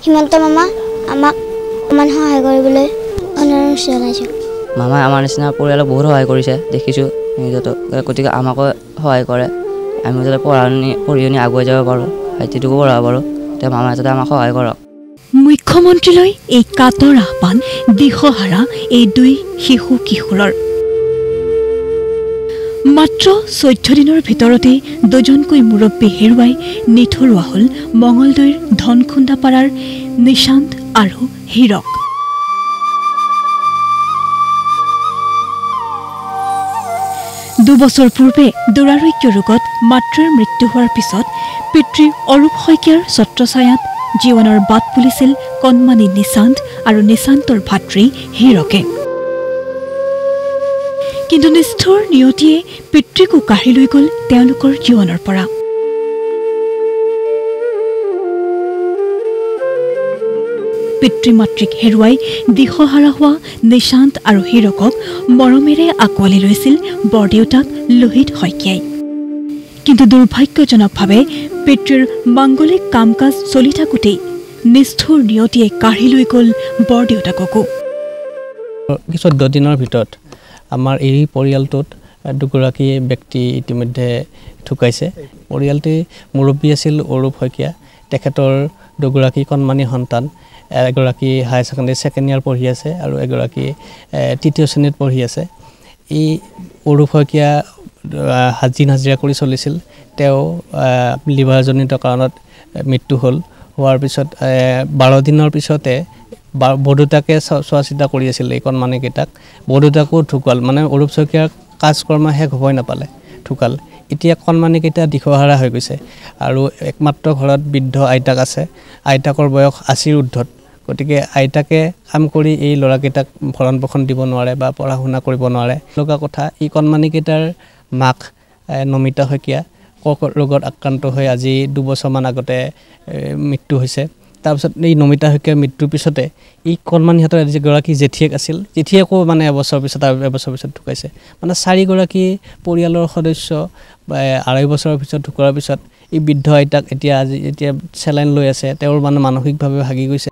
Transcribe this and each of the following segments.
হিমন্ত মামা আমাক অকণমান সহায় কৰিবলৈ অনুৰোধ জনাইছোঁ। মামাই আমাৰ নিচিনা পৰিয়ালক বহুত সহায় কৰিছে দেখিছোঁ নিজতো, গতিকে আমাকো সহায় কৰে। আমি যাতে পঢ়ি শুনি আগুৱাই যাব পাৰোঁ, ভাইটিটোকো পঢ়াব পাৰোঁ, তেতিয়া মামাই যাতে আমাক সহায় কৰক। মুখ্যমন্ত্ৰীলৈ এই কাতৰ আহ্বান দিশহাৰা এই দুই শিশু কিশোৰৰ। মাত্ৰ 14 দিনৰ ভিতৰতে দুজনকৈ মুৰব্বী হেৰুৱাই নিথৰুৱা হ'ল মঙলদৈৰ ধনখুন্দাপাৰাৰ নিশান্ত আৰু হীৰক। দুবছৰ পূৰ্বে দুৰাৰোগ্য ৰোগত মাতৃৰ মৃত্যু হোৱাৰ পিছত পিতৃ অৰূপ শইকীয়াৰ ছত্ৰছায়াত জীৱনৰ বাট পুলিছিল কণমানি নিশান্ত আৰু নিশান্তৰ ভাতৃ হীৰকে। কিন্তু নিষ্ঠুৰ নিয়তিয়ে পিতৃকো কাঢ়ি লৈ গ'ল তেওঁলোকৰ জীৱনৰ পৰা। পিতৃ মাতৃক হেৰুৱাই দিশহাৰা হোৱা নিশান্ত আৰু হীৰকক মৰমেৰে আঁকোৱালি লৈছিল বৰদেউতাক লোহিত শইকীয়াই। কিন্তু দুৰ্ভাগ্যজনকভাৱে পিতৃৰ মাংগলিক কাম কাজ চলি থাকোঁতেই নিষ্ঠুৰ নিয়তিয়ে কাঢ়ি লৈ গ'ল বৰদেউতাককো। 14 দিনৰ ভিতৰত আমাৰ এই পৰিয়ালটোত দুগৰাকী ব্যক্তি ইতিমধ্যে ঢুকাইছে। পৰিয়ালটি মুৰব্বী আছিল অৰূপ শইকীয়া, তেখেতৰ দুগৰাকী কণমানি সন্তান, এগৰাকী হায়াৰ ছেকেণ্ডেৰী ছেকেণ্ড ইয়াৰ পঢ়ি আছে আৰু এগৰাকী তৃতীয় শ্ৰেণীত পঢ়ি আছে। এই অৰূপ শইকীয়া দিন হাজিৰা কৰি চলিছিল। তেওঁ লিভাৰজনিত কাৰণত মৃত্যু হোৱাৰ পিছত 12 দিনৰ পিছতে বৰদেউতাকে চোৱা চিতা কৰি আছিল এই কণমানিকেইটাক। বৰদেউতাকো ঢুকাল, মানে অৰূপ শইকীয়াৰ কাজকৰ্ম শেষ হ'বই নাপালে, ঢুকাল। এতিয়া কণমানিকেইটা দিশহাৰা হৈ গৈছে আৰু একমাত্ৰ ঘৰত বৃদ্ধ আইতাক আছে। আইতাকৰ বয়স 80ৰ ঊৰ্ধত, গতিকে আইতাকে কাম কৰি এই ল'ৰাকেইটাক ভৰণ পোষণ দিব নোৱাৰে বা পঢ়া শুনা কৰিব নোৱাৰে। লগা কথা, এই কণমানিকেইটাৰ মাক নমিতা শইকীয়া কৰ্কট ৰোগত আক্ৰান্ত হৈ আজি 2 বছৰমান আগতে মৃত্যু হৈছে। তাৰপিছত এই নমিতা শইকীয়াৰ মৃত্যুৰ পিছতে এই কণমানিহঁতৰ যিগৰাকী জেঠীয়েক আছিল, জেঠীয়েকো মানে এবছৰ পিছত ঢুকাইছে। মানে 4গৰাকী পৰিয়ালৰ সদস্য 2.5 বছৰৰ পিছত ঢুকোৱাৰ পিছত এই বৃদ্ধ আইতাক এতিয়া চেলাইন লৈ আছে। তেওঁৰ মানে মানসিকভাৱে ভাগি গৈছে।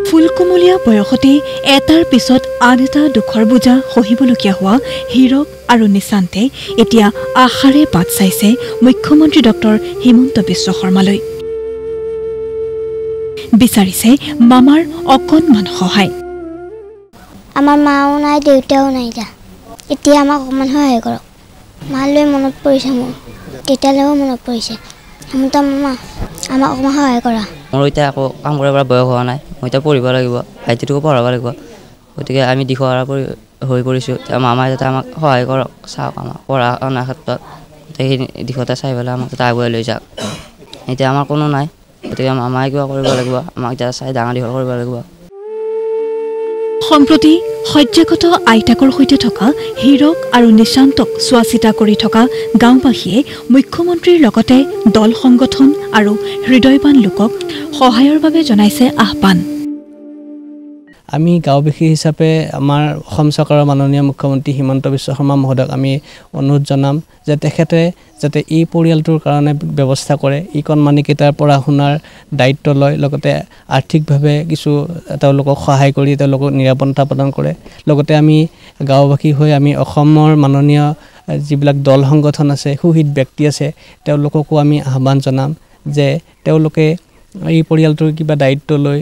ফুলকুমলীয়া বয়সতে এটাৰ পিছত আন এটা দুখৰ বোজা সহিবলগীয়া হোৱা হীৰক আৰু নিশান্তে এতিয়া আশাৰে বাট চাইছে মুখ্যমন্ত্ৰী ডক্টৰ হিমন্ত বিশ্ব শৰ্মালৈ। বিচাৰিছে মামাৰ অকণমান সহায়। আমাৰ মাও নাই, দেউতাও নাই, এতিয়া আমাক অকণমান সহায় কৰক। মালৈ মনত পৰিছে, মোৰ দেউতালৈও মনত পৰিছে। হিমন্ত মামা আমাক অকণমান সহায় কৰা। মোৰ এতিয়া আকৌ কাম কৰিব পৰা বয়স হোৱা নাই, মই এতিয়া পঢ়িব লাগিব, ভাইটিটোকো পঢ়াব লাগিব, গতিকে আমি দিশহাৰা হৈ পৰিছোঁ। মামাই যাতে আমাক সহায় কৰক, চাওক আমাক পঢ়া শুনাৰ ক্ষেত্ৰত, গোটেইখিনি দিশতে চাই পেলাই আমাক যাতে আগুৱাই লৈ যাওক। এতিয়া আমাৰ কোনো নাই, গতিকে মামাই কিবা কৰিব লাগিব, আমাক এতিয়া চাই ডাঙৰ দীঘল কৰিব লাগিব। সম্প্ৰতি শয্যাগত আইতাকৰ সৈতে থকা হীৰক আৰু নিশান্তক চোৱা চিতা কৰি থকা গাঁওবাসীয়ে মুখ্যমন্ত্ৰীৰ লগতে দল সংগঠন আৰু হৃদয়বান লোকক সহায়ৰ বাবে জনাইছে আহ্বান। আমি গাঁওবাসী হিচাপে আমাৰ অসম চৰকাৰৰ মাননীয় মুখ্যমন্ত্ৰী হিমন্ত বিশ্ব শৰ্মা মহোদয়ক আমি অনুৰোধ জনাম যে তেখেতে যাতে এই পৰিয়ালটোৰ কাৰণে ব্যৱস্থা কৰে, এই কণমানিকেইটাৰ পঢ়া শুনাৰ দায়িত্ব লয়, লগতে আৰ্থিকভাৱে কিছু তেওঁলোকক সহায় কৰি তেওঁলোকক নিৰাপত্তা প্ৰদান কৰে। লগতে আমি গাঁওবাসী হৈ আমি অসমৰ মাননীয় যিবিলাক দল সংগঠন আছে, সুহিত ব্যক্তি আছে, তেওঁলোককো আমি আহ্বান জনাম যে তেওঁলোকে এই পৰিয়ালটোৰ কিবা দায়িত্ব লৈ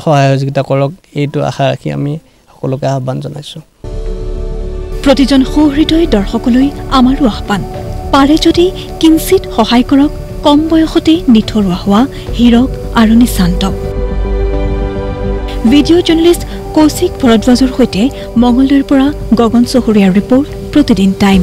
সহায় সহযোগিতা কৰক। এইটো আশা ৰাখি আমি সকলোকে আহ্বান জনাইছোঁ। প্ৰতিজন সহৃদয় দৰ্শকলৈ আমাৰো আহ্বান, পাৰে যদি কিঞ্চিত সহায় কৰক কম বয়সতে নিথৰুৱা হোৱা হীৰক আৰু নিশান্তক। ভিডিঅ' জাৰ্নেলিষ্ট কৌশিক ভৰদ্বাজৰ সৈতে মঙলদৈৰ পৰা গগন চহৰীয়াৰ ৰিপৰ্ট, প্ৰতিদিন টাইম।